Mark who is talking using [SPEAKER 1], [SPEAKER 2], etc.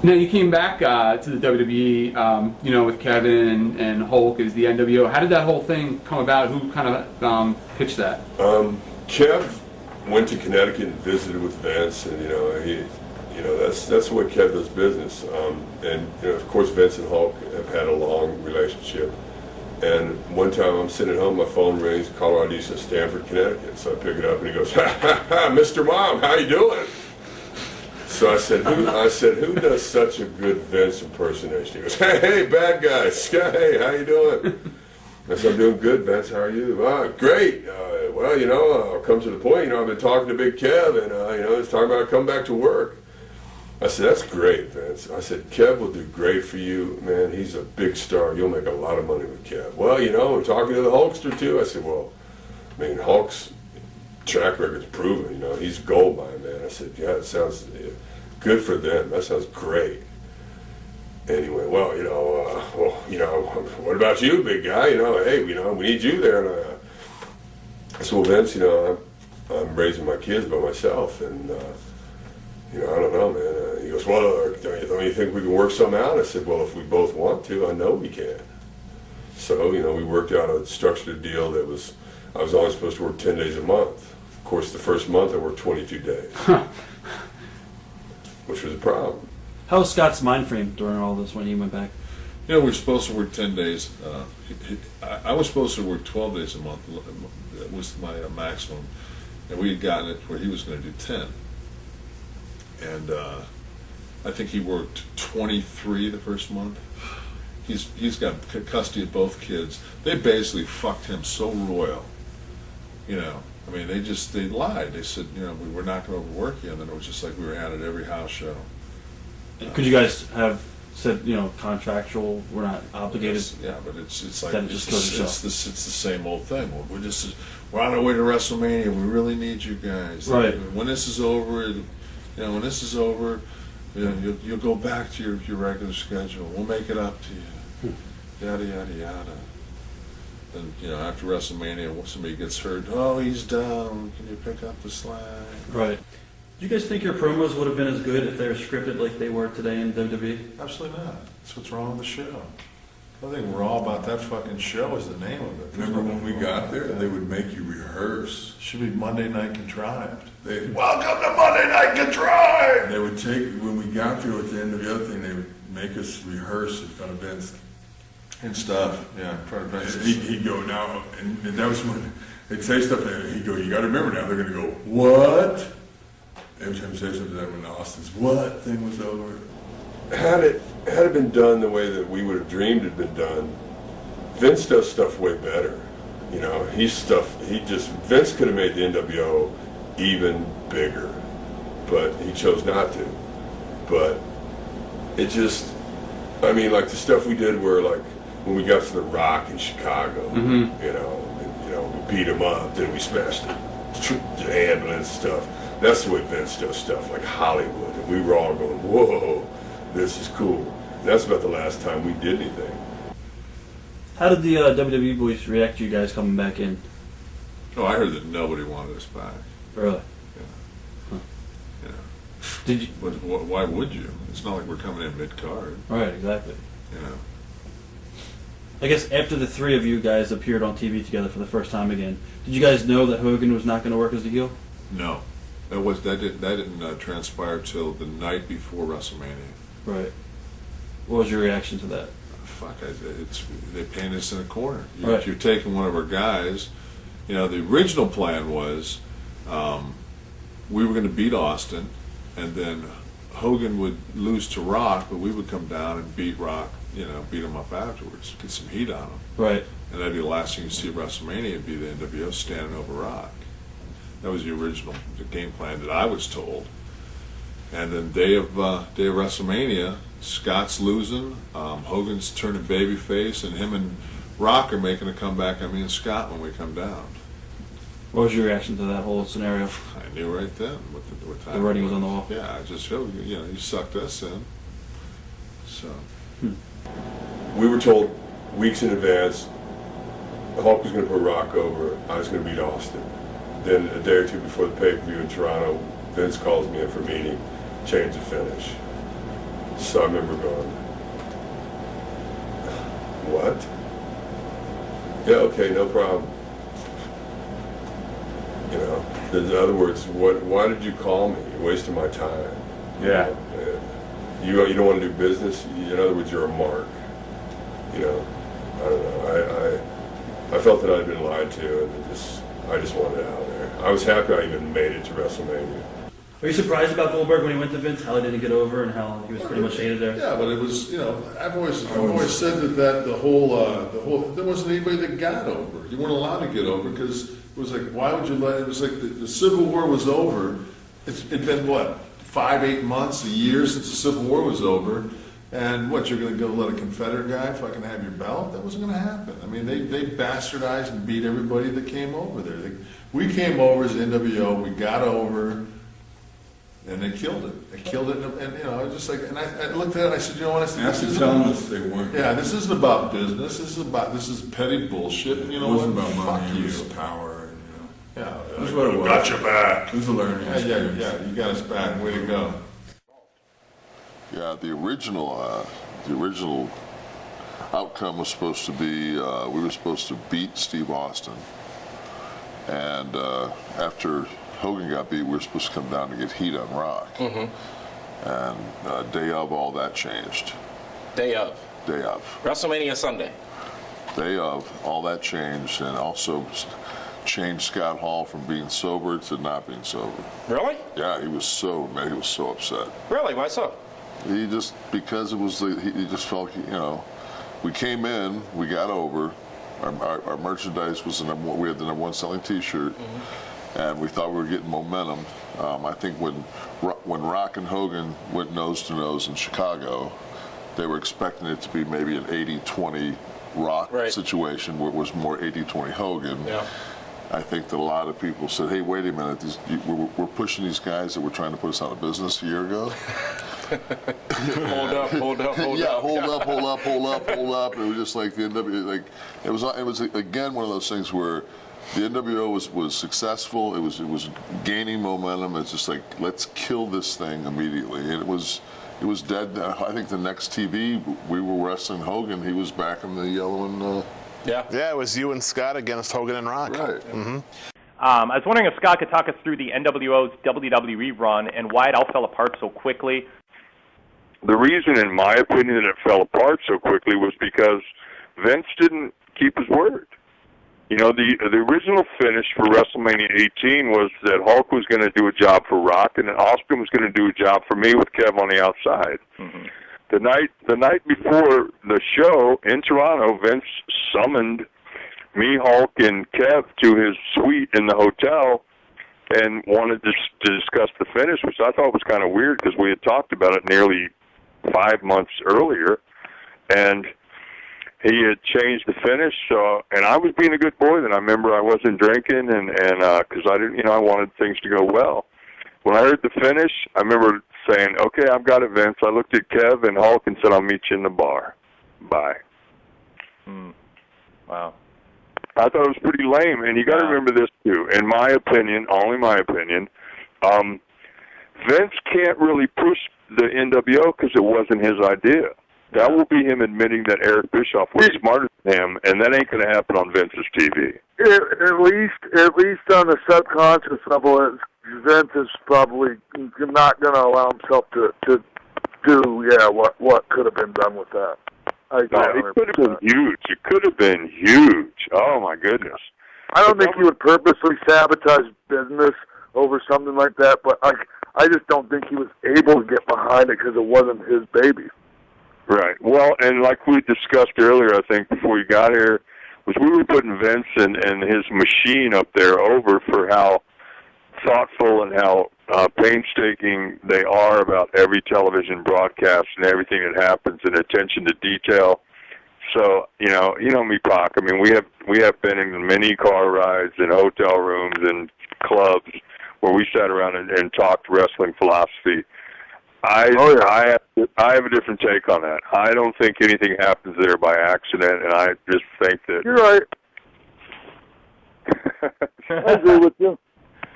[SPEAKER 1] Now you came back to the WWE, you know, with Kevin and Hulk as the nWo. How did that whole thing come about? Who kind of pitched that?
[SPEAKER 2] Kev went to Connecticut and visited with Vince, and that's the way Kev does business. And of course, Vince and Hulk have had a long relationship. And one time I'm sitting at home, my phone rings, caller ID says Stamford, Connecticut. So I pick it up and he goes, "Ha ha ha, Mr. Mom, how you doing?" So I said, who does such a good Vince impersonation? He goes, hey, bad guy, hey, how you doing? I said, I'm doing good, Vince, how are you? Great. Well, I'll come to the point. I've been talking to Big Kev, and, he's talking about coming back to work. I said, that's great, Vince. I said, Kev will do great for you. Man, he's a big star. You'll make a lot of money with Kev. Well, I'm talking to the Hulkster, too. I said, well, Hulk's track record's proven. He's a gold mine, man. I said, yeah, it sounds good for them. That sounds great. Anyway, well, what about you, big guy? Hey, we need you there. And I said, well, Vince, I'm raising my kids by myself, and I don't know, man. He goes, well, don't you think we can work something out? I said, well, if we both want to, I know we can. So, we worked out a structured deal that I was only supposed to work 10 days a month. Of course, the first month I worked 22 days, which was a problem.
[SPEAKER 3] How was Scott's mind frame during all this when he went back?
[SPEAKER 4] We were supposed to work 10 days. I was supposed to work 12 days a month. That was my maximum. And we had gotten it where he was going to do 10. And I think he worked 23 the first month. He's got custody of both kids. They basically fucked him so royal. They lied. They said, we were not going to overwork you, and then it was just like we were at every house show.
[SPEAKER 3] Could you guys have said, contractual, we're not obligated?
[SPEAKER 4] Yeah, but it's like
[SPEAKER 3] it's
[SPEAKER 4] the same old thing. We're on our way to WrestleMania. We really need you guys.
[SPEAKER 3] Right.
[SPEAKER 4] When this is over, you'll go back to your regular schedule. We'll make it up to you. Yada yada yada. And after WrestleMania, somebody gets hurt. Oh, he's down. Can you pick up the slack?
[SPEAKER 3] Right. Do you guys think your promos would have been as good if they were scripted like they were today in WWE?
[SPEAKER 5] Absolutely not. That's what's wrong with the show. I think we're all about that fucking show is the name of it.
[SPEAKER 6] Remember when we got there, they would make you rehearse.
[SPEAKER 5] Should be Monday Night Contrived.
[SPEAKER 6] Welcome to Monday Night Contrived! They would when we got there at the end of the other thing, they would make us rehearse in front of Vince.
[SPEAKER 5] And stuff, yeah, in front of Vince.
[SPEAKER 6] He'd go, now, and that was when they'd say stuff, and he'd go, you gotta remember now, they're gonna go, what? Every time you say something, that when Austin's what thing was over.
[SPEAKER 2] Had it been done the way that we would have dreamed it had been done, Vince does stuff way better. Vince could have made the nWo even bigger, but he chose not to. But it just, like the stuff we did where when we got to the Rock in Chicago, we beat him up, then we smashed the ambulance stuff. That's the way Vince does stuff, like Hollywood. And we were all going, whoa, this is cool. And that's about the last time we did anything.
[SPEAKER 3] How did the WWE boys react to you guys coming back in?
[SPEAKER 4] Oh, I heard that nobody wanted us back.
[SPEAKER 3] Really?
[SPEAKER 4] Yeah.
[SPEAKER 3] Huh.
[SPEAKER 4] Yeah.
[SPEAKER 3] Did you?
[SPEAKER 4] But why would you? It's not like we're coming in mid-card.
[SPEAKER 3] Right, exactly.
[SPEAKER 4] I
[SPEAKER 3] guess after the three of you guys appeared on TV together for the first time again, did you guys know that Hogan was not going to work as a heel?
[SPEAKER 4] No. That didn't transpire till the night before WrestleMania.
[SPEAKER 3] Right. What was your reaction to that?
[SPEAKER 4] Fuck! They painted us in a corner.
[SPEAKER 3] Right.
[SPEAKER 4] You're taking one of our guys. The original plan was we were going to beat Austin, and then Hogan would lose to Rock, but we would come down and beat Rock. Beat him up afterwards, get some heat on him.
[SPEAKER 3] Right.
[SPEAKER 4] And that'd be the last thing you see at WrestleMania. Would be the nWo standing over Rock. That was the game plan that I was told. And then day of WrestleMania, Scott's losing, Hogan's turning babyface, and him and Rock are making a comeback on me and Scott when we come down.
[SPEAKER 3] What was your reaction to that whole scenario?
[SPEAKER 4] I knew right then what time.
[SPEAKER 3] The writing was on the wall.
[SPEAKER 4] Yeah, I just showed you sucked us in. So.
[SPEAKER 2] We were told weeks in advance Hulk was going to put Rock over, I was going to beat Austin. Then a day or two before the pay-per-view in Toronto, Vince calls me in for a meeting, change the finish. So I remember going, what? Yeah, okay, no problem. You know, in other words, why did you call me? You're wasting my time.
[SPEAKER 1] Yeah.
[SPEAKER 2] You don't want to do business? In other words, you're a mark. You know, I don't know. I felt that I'd been lied to, and I just wanted out of there. I was happy I even made it to WrestleMania.
[SPEAKER 3] Are you surprised about Goldberg when he went to Vince, how he didn't get over and how he was pretty much hated there?
[SPEAKER 5] Yeah, but it was, you know, I've always said that the whole there wasn't anybody that got over. You weren't allowed to get over because it was like, why would you let? It was like the Civil War was over. It'd been what, 5-8 months, a year since the Civil War was over, and what, you're going to go let a Confederate guy fucking have your belt? That wasn't going to happen. I mean, they bastardized and beat everybody that came over there. We came over as NWO. We got over. And they killed it. They killed it, and you know, just like, and I looked at it. I said, you know what? I said,
[SPEAKER 6] After telling us they weren't.
[SPEAKER 5] yeah, this isn't about business. This is petty bullshit. And you know
[SPEAKER 6] It wasn't
[SPEAKER 5] what?
[SPEAKER 6] about money.
[SPEAKER 5] Fuck
[SPEAKER 6] It
[SPEAKER 5] you.
[SPEAKER 6] was power. And,
[SPEAKER 5] Yeah,
[SPEAKER 6] that's what it was.
[SPEAKER 5] Got your back.
[SPEAKER 6] It was a learning
[SPEAKER 5] Yeah,
[SPEAKER 6] experience.
[SPEAKER 5] yeah. You got us back. Way to go.
[SPEAKER 7] Yeah, the original outcome was supposed to be we were supposed to beat Steve Austin, and after Hogan got beat, we were supposed to come down to get heat on Rock.
[SPEAKER 8] Mm-hmm.
[SPEAKER 7] And day of, all that changed.
[SPEAKER 8] Day of.
[SPEAKER 7] Day of.
[SPEAKER 8] WrestleMania Sunday.
[SPEAKER 7] Day of, all that changed, and also changed Scott Hall from being sober to not being sober.
[SPEAKER 8] Really?
[SPEAKER 7] Yeah, he was so upset.
[SPEAKER 8] Really? Why so?
[SPEAKER 7] He just, because it was, he just felt, you know, we came in, we got over, our merchandise was the number one, we had the number one selling T-shirt, and we thought we were getting momentum. I think when Rock and Hogan went nose to nose in Chicago, they were expecting it to be maybe an 80-20 Rock situation, where it was more 80-20 Hogan.
[SPEAKER 8] Yeah.
[SPEAKER 7] I think that a lot of people said, hey, wait a minute, we're pushing these guys that were trying to put us out of business a year ago.
[SPEAKER 8] Hold up.
[SPEAKER 7] Yeah, hold up. It was just like the NWO, like it was again one of those things where the NWO was successful. It was gaining momentum. It's just like, let's kill this thing immediately, and it was dead. I think the next TV we were wrestling Hogan. He was back in the yellow and.
[SPEAKER 9] Yeah, it was you and Scott against Hogan and Rock.
[SPEAKER 7] Right.
[SPEAKER 9] Mm-hmm.
[SPEAKER 10] I was wondering if Scott could talk us through the NWO's WWE run and why it all fell apart so quickly.
[SPEAKER 11] The reason, in my opinion, that it fell apart so quickly was because Vince didn't keep his word. You know, the original finish for WrestleMania 18 was that Hulk was going to do a job for Rock, and then Austin was going to do a job for me with Kev on the outside. Mm-hmm. The night before the show in Toronto, Vince summoned me, Hulk, and Kev to his suite in the hotel and wanted to discuss the finish, which I thought was kind of weird because we had talked about it nearly 5 months earlier, and he had changed the finish. So, and I was being a good boy then. I remember I wasn't drinking, and because I didn't, I wanted things to go well. When I heard the finish, I remember saying, "Okay, I've got it, Vince." I looked at Kev and Hulk and said, "I'll meet you in the bar. Bye."
[SPEAKER 10] Wow.
[SPEAKER 11] I thought it was pretty lame, and you got to remember this too. In my opinion, only my opinion, Vince can't really push the NWO because it wasn't his idea. That will be him admitting that Eric Bischoff was smarter than him, and that ain't going to happen on Vince's TV.
[SPEAKER 12] At least on the subconscious level, Vince is probably not going to allow himself to do what could have been done with that.
[SPEAKER 11] It could have been huge. It could have been huge. Oh my goodness!
[SPEAKER 12] I don't think he would purposely sabotage business over something like that, but I just don't think he was able to get behind it because it wasn't his baby.
[SPEAKER 11] Right. Well, and like we discussed earlier, I think before you got here, was we were putting Vince and his machine up there over for how thoughtful and how painstaking they are about every television broadcast and everything that happens, and attention to detail. So, you know me, Pac. I mean, we have been in many car rides and hotel rooms and clubs where we sat around and talked wrestling philosophy. I have a different take on that. I don't think anything happens there by accident, and I just think that...
[SPEAKER 12] You're right. I agree with you.